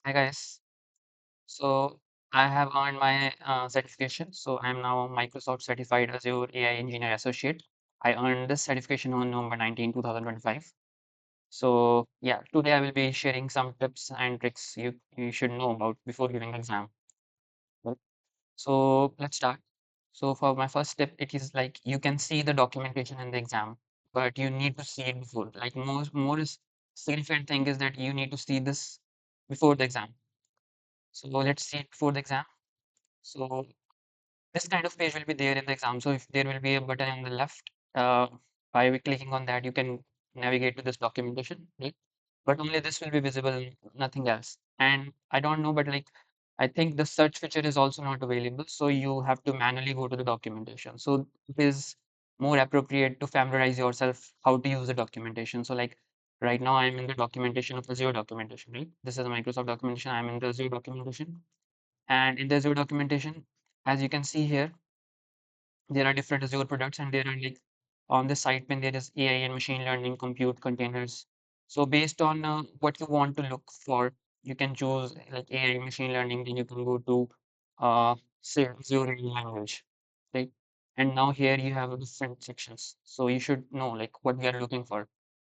Hi guys. So I have earned my certification. So I'm now Microsoft certified Azure AI Engineer Associate. I earned this certification on November 19, 2025. So yeah, today I will be sharing some tips and tricks you should know about before giving the exam. Right? So let's start. So for my first tip, it is like you can see the documentation in the exam, but you need to see it before. Like more is significant thing is that you need to see this before the exam. So let's see it before the exam. So this kind of page will be there in the exam. So if there will be a button on the left, by clicking on that, you can navigate to this documentation, right? But only this will be visible, nothing else. And I don't know, but like I think the search feature is also not available. So you have to manually go to the documentation. So it is more appropriate to familiarize yourself how to use the documentation. So like right now I'm in the documentation of Azure documentation, right? This is a Microsoft documentation. I'm in the Azure documentation. And in the Azure documentation, as you can see here, there are different Azure products, and there are like on the side pane there is AI and machine learning, compute containers. So based on what you want to look for, you can choose like AI machine learning. Then you can go to say Azure AI language, right? And now here you have different sections. So you should know like what we are looking for.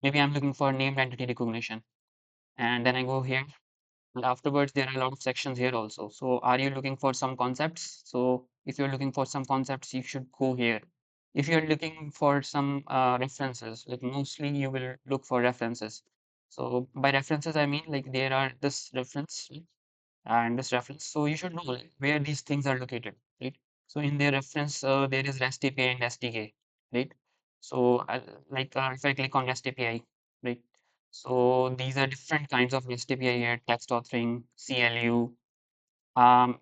Maybe I'm looking for named entity recognition, and then I go here and afterwards, there are a lot of sections here also. So, are you looking for some concepts? So, if you're looking for some concepts, you should go here. If you're looking for some references, like mostly you will look for references. So, by references, I mean like there are this reference right, and this reference. So, you should know like, where these things are located, right? So, in their reference, there is REST API and SDK, right? So, if I click on REST API, right? So these are different kinds of REST API here, text authoring, CLU. Um,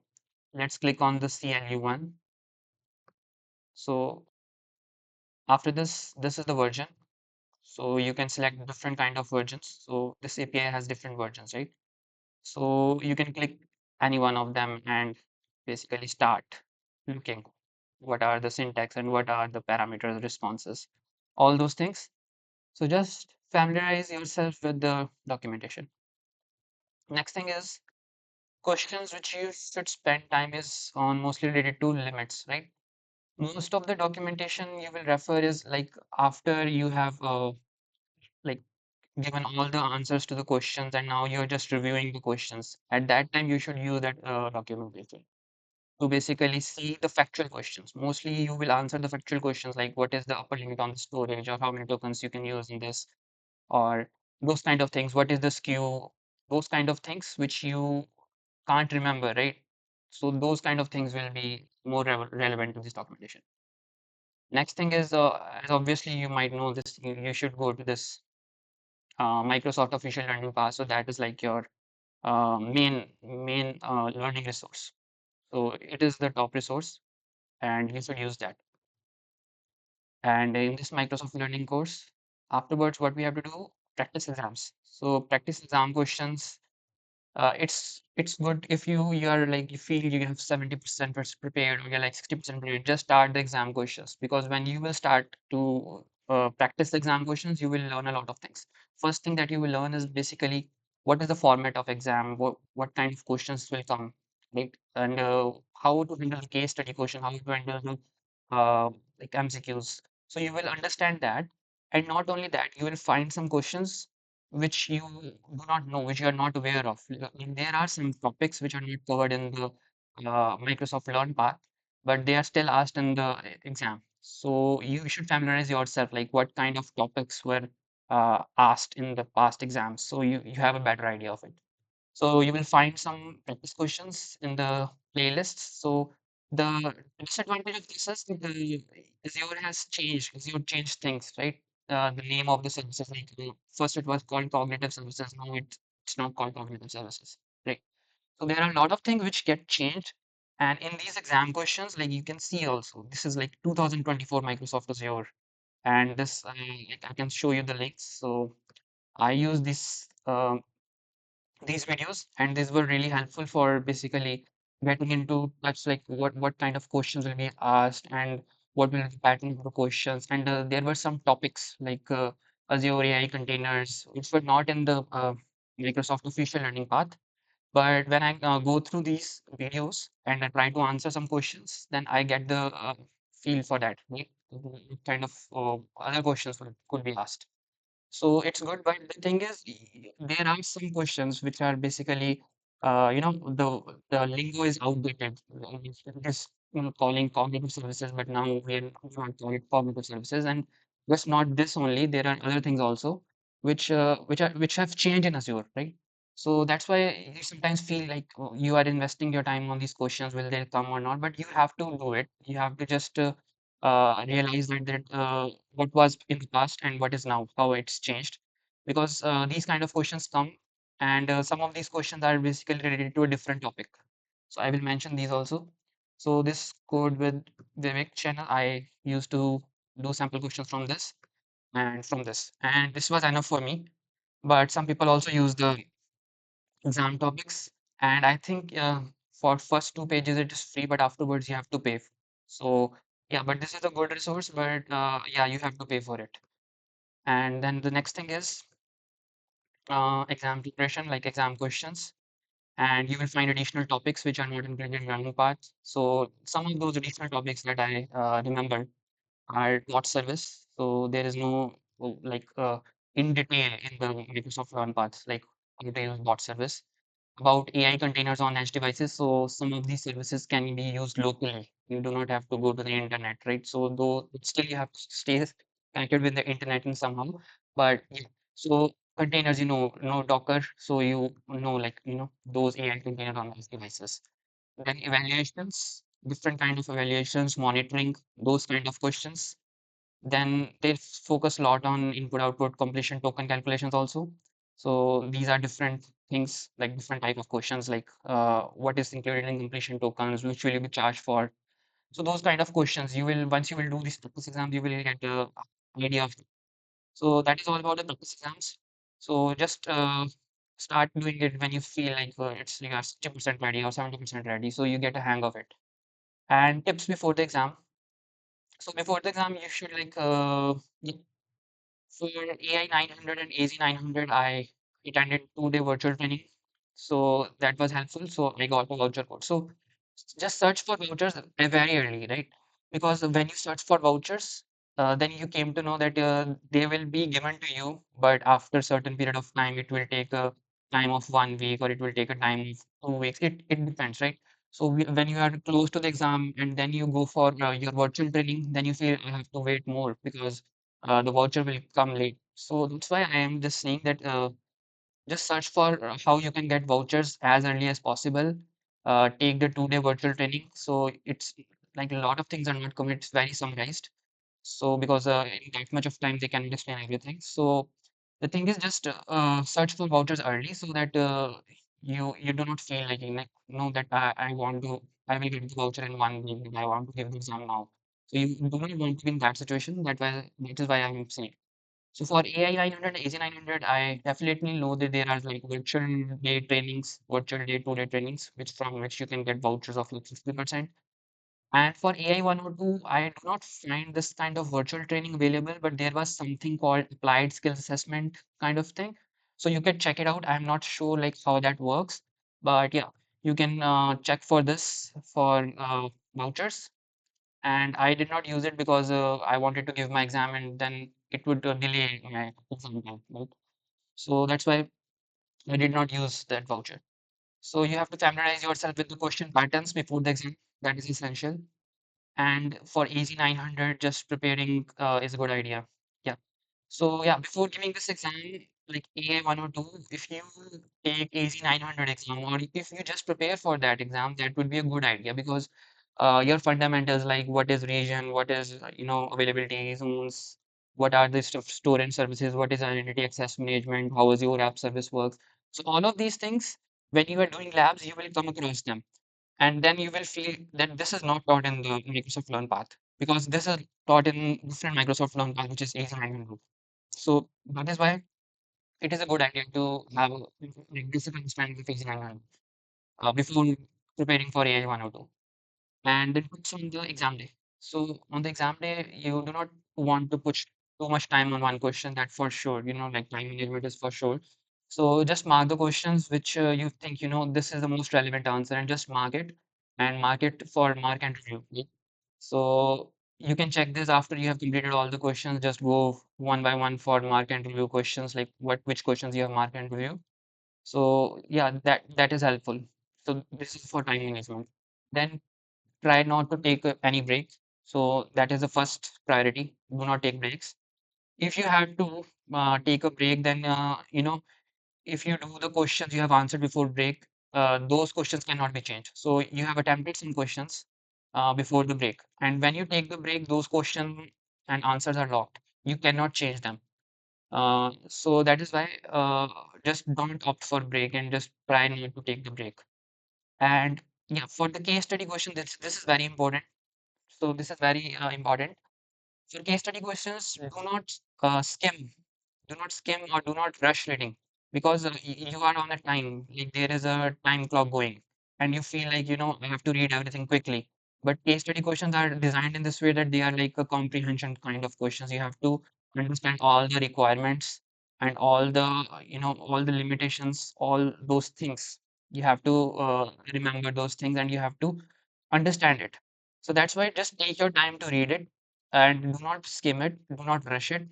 let's click on the CLU one. So after this, this is the version. So you can select different kind of versions. So this API has different versions, right? So you can click any one of them and basically start looking what are the syntax and what are the parameters responses, all those things. So just familiarize yourself with the documentation. Next thing is questions which you should spend time is on mostly related to limits, right? Most of the documentation you will refer is like after you have like given all the answers to the questions and now you're just reviewing the questions. At that time, you should use that documentation to basically see the factual questions. Mostly you will answer the factual questions like what is the upper limit on the storage or how many tokens you can use in this or those kind of things. What is the skew? Those kind of things which you can't remember, right? So those kind of things will be more relevant to this documentation. Next thing is, as obviously you might know this, you should go to this Microsoft Official Learning Pass. So that is like your main learning resource. So it is the top resource, and you should use that. And in this Microsoft Learning course, afterwards, what we have to do, practice exams. So practice exam questions. It's good if you are like you feel you have 70% prepared or you're like 60% prepared, just start the exam questions because when you will start to practice the exam questions, you will learn a lot of things. First thing that you will learn is basically what is the format of exam, what kind of questions will come, right? And how to handle the case study question, how to handle the like MCQs. So you will understand that, and not only that, you will find some questions which you do not know, which you are not aware of. There are some topics which are not covered in the Microsoft Learn path, but they are still asked in the exam. So you should familiarize yourself, like what kind of topics were asked in the past exams, so you have a better idea of it. So you will find some practice questions in the playlists. So the disadvantage of this is that the Azure has changed. Azure changed things, right? The name of the services, like first it was called cognitive services, now it's not called cognitive services, right? So there are a lot of things which get changed. And in these exam questions, like you can see also, this is like 2024 Microsoft Azure. And this, like I can show you the links. So I use this these videos, and these were really helpful for basically getting into that's like what kind of questions will be asked and what will be the pattern of the questions. And there were some topics like Azure AI containers, which were not in the Microsoft official learning path, But when I go through these videos and I try to answer some questions, then I get the feel for that, right? What kind of other questions could be asked. So it's good, but the thing is, there are some questions which are basically, the lingo is outdated. It is, calling cognitive services, but now we are not calling it cognitive services. And just not this only, there are other things also which have changed in Azure, right? So that's why you sometimes feel like you are investing your time on these questions, will they come or not? But you have to do it. You have to just realize that what was in the past and what is now, how it's changed. Because these kind of questions come, and some of these questions are basically related to a different topic. So I will mention these also. So this code with Vivek channel, I used to do sample questions from this and from this, and this was enough for me. But some people also use the exam topics, and I think for first 2 pages it is free, but afterwards you have to pay. So yeah, but this is a good resource, but yeah, you have to pay for it. And then the next thing is exam preparation, like exam questions, and you will find additional topics which are not included in learning paths. So some of those additional topics that I remember are not service. So there is no in detail in the Microsoft Learn paths, like how to use bot service. About AI containers on edge devices. So some of these services can be used locally. You do not have to go to the internet, right? So though still you have to stay connected with the internet in somehow. But yeah, so containers, no Docker. So those AI containers on edge devices. Then evaluations, different kind of evaluations, monitoring, those kind of questions. Then they focus a lot on input output completion token calculations also. So these are different things, like different type of questions, like what is included in completion tokens, which will you be charged for. So those kind of questions you will, once you will do this practice exam, you will get a idea of it. So that is all about the practice exams. So just start doing it when you feel like it's like a 60% ready or 70% ready, so you get a hang of it. And tips before the exam. So before the exam you should for AI 900 and AZ 900, I attended 2-day virtual training. So that was helpful. So I got a voucher code. So just search for vouchers very early, right? Because when you search for vouchers, then you came to know that they will be given to you, but after certain period of time, it will take a time of 1 week or it will take a time of 2 weeks. It depends, right? So when you are close to the exam and then you go for your virtual training, then you feel I have to wait more because the voucher will come late. So that's why I am just saying that just search for how you can get vouchers as early as possible. Take the 2-day virtual training. So it's like a lot of things are not covered. It's very summarized. So because in that much of time they can explain everything. So the thing is just search for vouchers early so that you do not feel like know that I will get the voucher in 1 week and I want to give the exam now. So you do not want to be in that situation. That is why I'm saying. So for AI 900, AG 900, I definitely know that there are like virtual day trainings, virtual day 2-day trainings, which from which you can get vouchers of like 50%. And for AI 102, I do not find this kind of virtual training available, but there was something called applied skills assessment kind of thing. So you can check it out. I'm not sure like how that works, but yeah, you can check for this for vouchers. And I did not use it because I wanted to give my exam and then it would delay my exam time, right? So that's why I did not use that voucher. So you have to familiarize yourself with the question patterns before the exam. That is essential. And for easy 900, just preparing is a good idea. Yeah. So yeah, before giving this exam, like AI 102, if you take AZ 900 exam or if you just prepare for that exam, that would be a good idea because your fundamentals like what is region, what is availability zones, what are the store and services, what is identity access management, how is your app service works. So all of these things, when you are doing labs, you will come across them, and then you will feel that this is not taught in the Microsoft Learn path because this is taught in different Microsoft Learn path, which is AZ 900. So that is why it is a good idea to have like basic understanding of AZ 900 before preparing for AI 102. And then puts on the exam day. So on the exam day, you do not want to push too much time on one question. That for sure, like time management is for sure. So just mark the questions which you think, this is the most relevant answer, and just mark it and mark it for mark and review. Right? So you can check this after you have completed all the questions. Just go one by one for mark and review questions, like which questions you have marked and review. So yeah, that is helpful. So this is for time management. Then try not to take any break. So that is the first priority. Do not take breaks. If you have to take a break, then if you do the questions you have answered before break, those questions cannot be changed. So you have attempted some questions before the break, and when you take the break, those questions and answers are locked. You cannot change them. So that is why just don't opt for break and just try not to take the break. And yeah, for the case study question, this is very important. So this is very important. For case study questions, do not skim or do not rush reading, because you are on a time, like there is a time clock going, and you feel like, I have to read everything quickly. But case study questions are designed in this way that they are like a comprehension kind of questions. You have to understand all the requirements and all the limitations, all those things. You have to remember those things, and you have to understand it. So that's why just take your time to read it and do not skim it, do not rush it.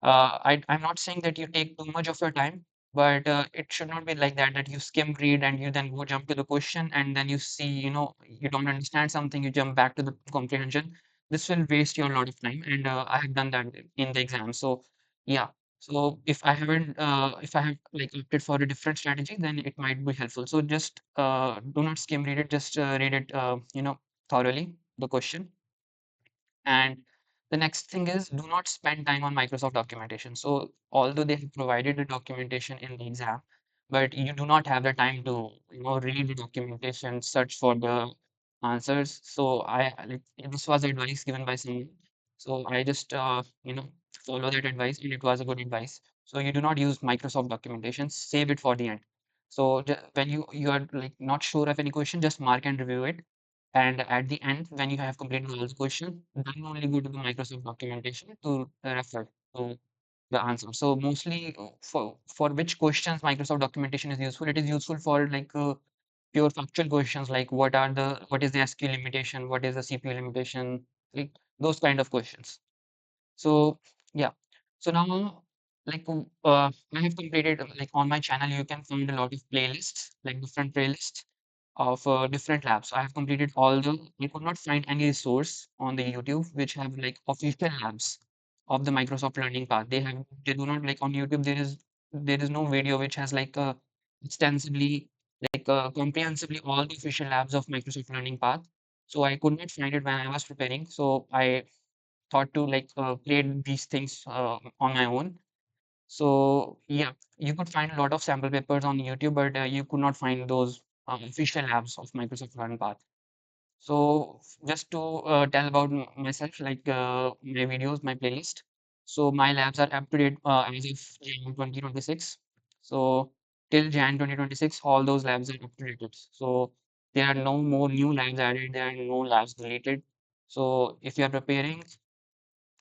I'm not saying that you take too much of your time, but it should not be like that, that you skim read and you then go jump to the question, and then you see, you don't understand something, you jump back to the comprehension. This will waste your lot of time, and I have done that in the exam. So yeah. So if I have like opted for a different strategy, then it might be helpful. So just do not skim read it, just read it, thoroughly, the question. And the next thing is, do not spend time on Microsoft documentation. So although they have provided the documentation in the exam, but you do not have the time to, read the documentation, search for the answers. So like this was advice given by someone. So I just follow that advice, and it was a good advice. So you do not use Microsoft documentation, save it for the end. So when you are like not sure of any question, just mark and review it, and at the end, when you have completed all the question, then only go to the Microsoft documentation to refer to the answer. So mostly for which questions Microsoft documentation is useful, it is useful for like pure factual questions, like what is the SQ limitation, what is the CPU limitation, like those kind of questions. So yeah. So now, like I have completed, like on my channel, you can find a lot of playlists, like different playlists of different labs. I have completed all the. You could not find any resource on the YouTube which have like official labs of the Microsoft Learning Path. They do not, like on YouTube. There is no video which has like extensively, like comprehensively all the official labs of Microsoft Learning Path. So I could not find it when I was preparing. So I thought to like create these things on my own. So yeah, you could find a lot of sample papers on YouTube, but you could not find those official labs of Microsoft Learn Path. So just to tell about myself, like my videos, my playlist. So my labs are up to date as of Jan 2026. So till Jan 2026, all those labs are up to date. So there are no more new labs added. There are no labs deleted. So if you are preparing,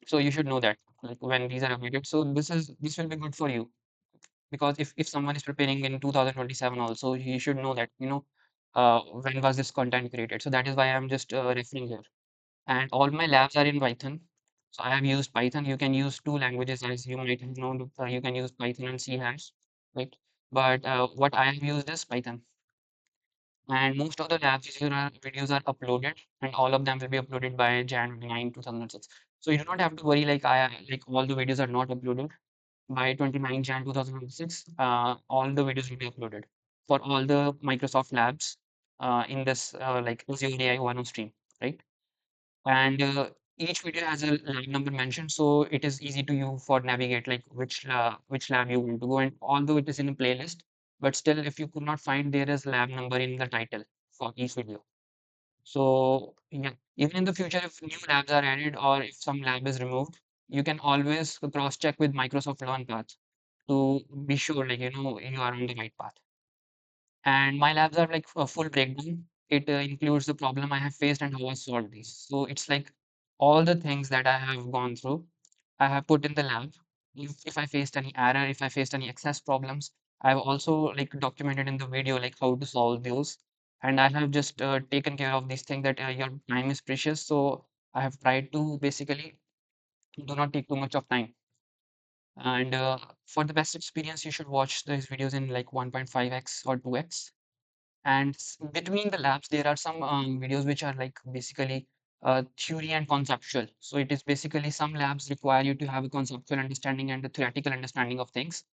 so you should know that, like when these are updated. So this will be good for you, because if someone is preparing in 2027 also, he should know that, when was this content created. So that is why I'm just referring here. And all my labs are in Python. So I have used Python. You can use two languages, as you might have known. You can use Python and C hash, right? But what I have used is Python. And most of the labs videos are uploaded, and all of them will be uploaded by Jan 9, 2006. So you do not have to worry like like all the videos are not uploaded. By 29 Jan 2006, all the videos will be uploaded for all the Microsoft labs in this like Azure AI 102 stream, right? And each video has a lab number mentioned, so it is easy to you for navigate like which lab you want to go. And although it is in a playlist, but still, if you could not find, there is lab number in the title for each video. So yeah, even in the future, if new labs are added or if some lab is removed, you can always cross check with Microsoft Learn Path to be sure, like, you are on the right path. And my labs are like a full breakdown. It includes the problem I have faced and how I solved these. So it's like all the things that I have gone through, I have put in the lab. If I faced any error, if I faced any access problems, I've also like documented in the video like how to solve those, and I have just taken care of these things that your time is precious, so I have tried to basically do not take too much of time. And for the best experience, you should watch these videos in like 1.5x or 2x. And between the labs, there are some videos which are like basically theory and conceptual. So it is basically some labs require you to have a conceptual understanding and a theoretical understanding of things.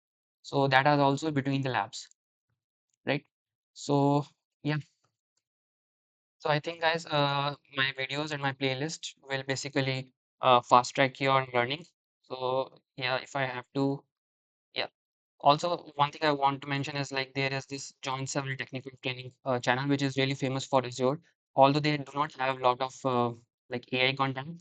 So that are also between the labs, right? So yeah, so I think guys, my videos and my playlist will basically fast track your learning. So yeah, if I have to, yeah. Also, one thing I want to mention is like there is this John Several Technical Training channel, which is really famous for Azure. Although they do not have a lot of like AI content,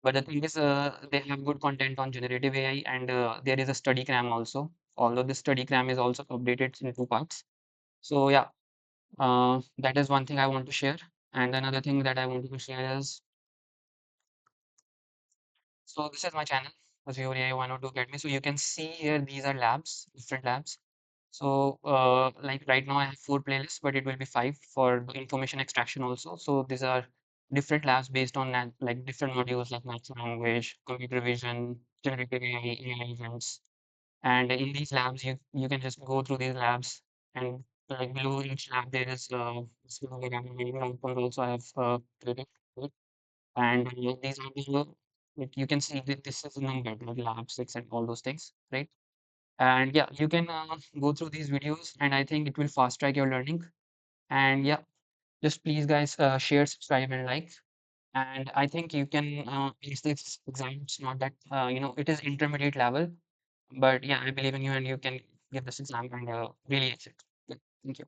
but the thing is, they have good content on generative AI, and there is a study cram also. Although the study cram is also updated in two parts. So yeah, that is one thing I want to share. And another thing that I wanted to share is, so this is my channel, Azure AI 102 Academy. So you can see here, these are labs, different labs. So, like right now I have four playlists, but it will be five for the information extraction also. So these are different labs based on like different modules like natural language, computer vision, generative AI, AI events. And in these labs, you can just go through these labs, and like below each lab there is small icons also I have created. And these are the, like you can see that this is a number like lab six and all those things, right? And yeah, you can go through these videos, and I think it will fast track your learning. And yeah, just please guys share, subscribe, and like. And I think you can ace this exam. It's not that it is intermediate level, but yeah, I believe in you, and you can give this exam and really ace it. Yeah, thank you.